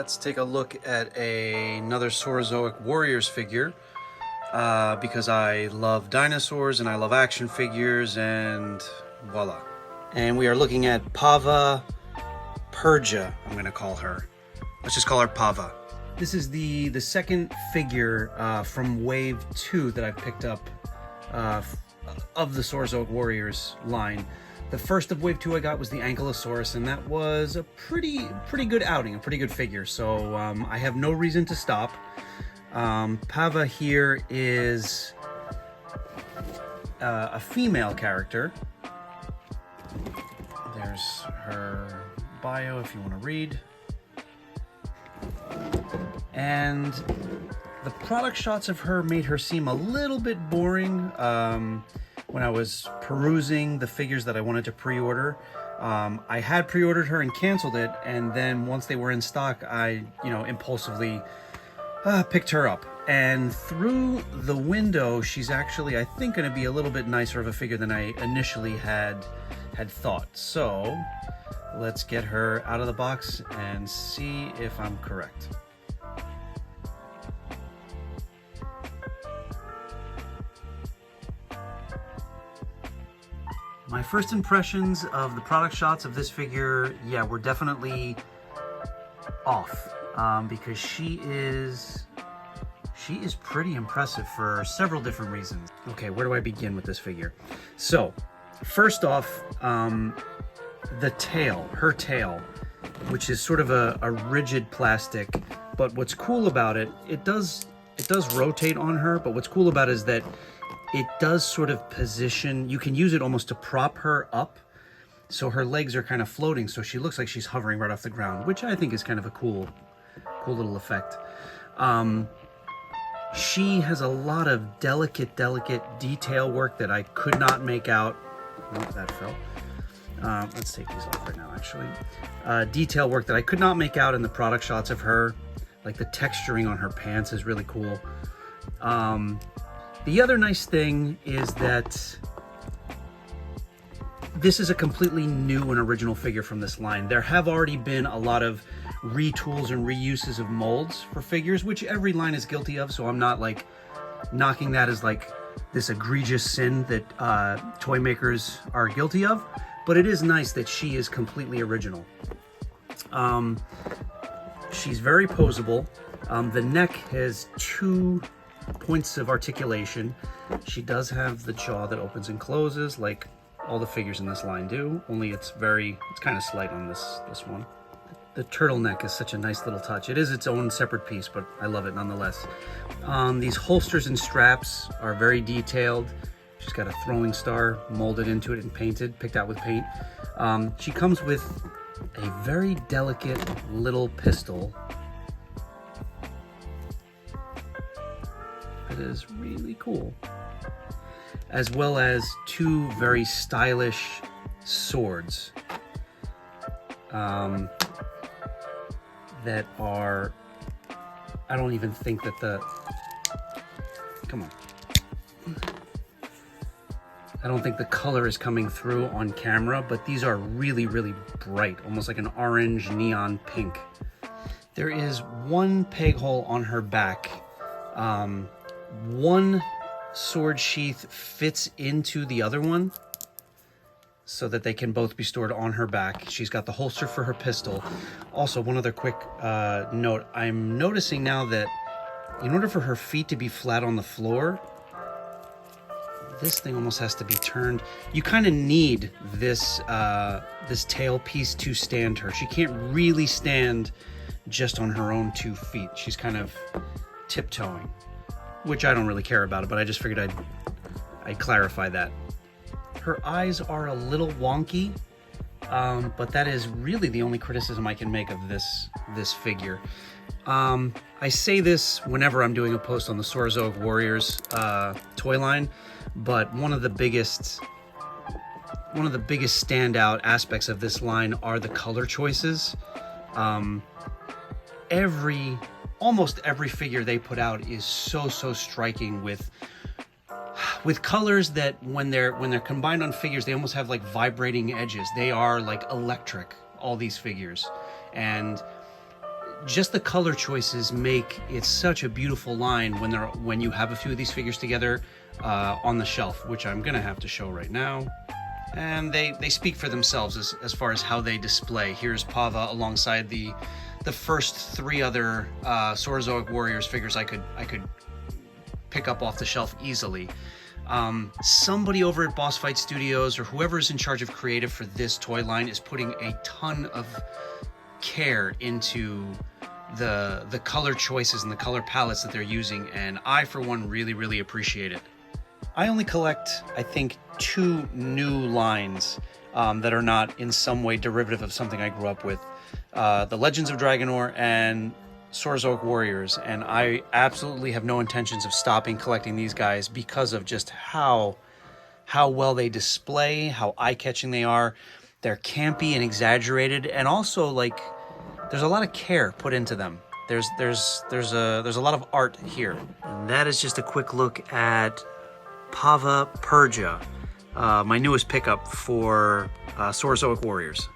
let's take a look at another Saurozoic Warriors figure because I love dinosaurs and I love action figures, and voila. And we are looking at Pava Pergia, I'm going to call her. Let's just call her Pava. This is the second figure from Wave 2 that I picked up of the Saurozoic Warriors line. The first of Wave 2 I got was the Ankylosaurus, and that was a pretty good outing, a pretty good figure. So I have no reason to stop. Pava here is a female character. There's her bio if you want to read. And the product shots of her made her seem a little bit boring. When I was perusing the figures that I wanted to pre-order, I had pre-ordered her and canceled it, and then once they were in stock, I, impulsively picked her up. And through the window, she's actually, I think, going to be a little bit nicer of a figure than I initially had thought. So let's get her out of the box and see if I'm correct. My first impressions of the product shots of this figure, yeah, were definitely off, because she is pretty impressive for several different reasons. Okay, where do I begin with this figure? So, first off, the tail, her tail, which is sort of a rigid plastic, but what's cool about it, it does rotate on her, but what's cool about it is that it does sort of position, you can use it almost to prop her up, so her legs are kind of floating, so she looks like she's hovering right off the ground, which I think is kind of a cool little effect. She has a lot of delicate detail work that I could not make out. Oh, that fell. Let's take these off right now, actually. Detail work that I could not make out in the product shots of her. Like the texturing on her pants is really cool. The other nice thing is that this is a completely new and original figure from this line. There have already been a lot of retools and reuses of molds for figures, which every line is guilty of, so I'm not like knocking that as like this egregious sin that toy makers are guilty of, but it is nice that she is completely original. She's very posable. The neck has two points of articulation. She does have the jaw that opens and closes like all the figures in this line do, only it's kind of slight on this one. The turtleneck is such a nice little touch. It is its own separate piece, but I love it nonetheless. These holsters and straps are very detailed. She's got a throwing star molded into it and picked out with paint. She comes with a very delicate little pistol. It is really cool, as well as two very stylish swords that are, I don't even think that come on, I don't think the color is coming through on camera, but these are really bright, almost like an orange neon pink. There is one peg hole on her back. One sword sheath fits into the other one so that they can both be stored on her back. She's got the holster for her pistol. Also, one other quick note. I'm noticing now that in order for her feet to be flat on the floor, this thing almost has to be turned. You kind of need this tail piece to stand her. She can't really stand just on her own 2 feet. She's kind of tiptoeing, which I don't really care about it, but I just figured I'd clarify that. Her eyes are a little wonky, but that is really the only criticism I can make of this figure. I say this whenever I'm doing a post on the Saurozoic Warriors toy line, but one of the biggest standout aspects of this line are the color choices. Almost every figure they put out is so striking with colors that when they're combined on figures, they almost have like vibrating edges. They are like electric, all these figures. And just the color choices make it such a beautiful line when you have a few of these figures together on the shelf, which I'm gonna have to show right now. And they speak for themselves as far as how they display. Here's Pava alongside the first 3 other Saurozoic Warriors figures I could pick up off the shelf easily. Somebody over at Boss Fight Studios or whoever is in charge of creative for this toy line is putting a ton of care into the color choices and the color palettes that they're using, and I for one really appreciate it. I only collect, I think, 2 new lines that are not in some way derivative of something I grew up with. The Legends of Dragonor and Saurozoic Warriors, and I absolutely have no intentions of stopping collecting these guys because of just how well they display, how eye-catching they are. They're campy and exaggerated, and also like there's a lot of care put into them. There's a lot of art here. And that is just a quick look at Pava Pergia, my newest pickup for Saurozoic Warriors.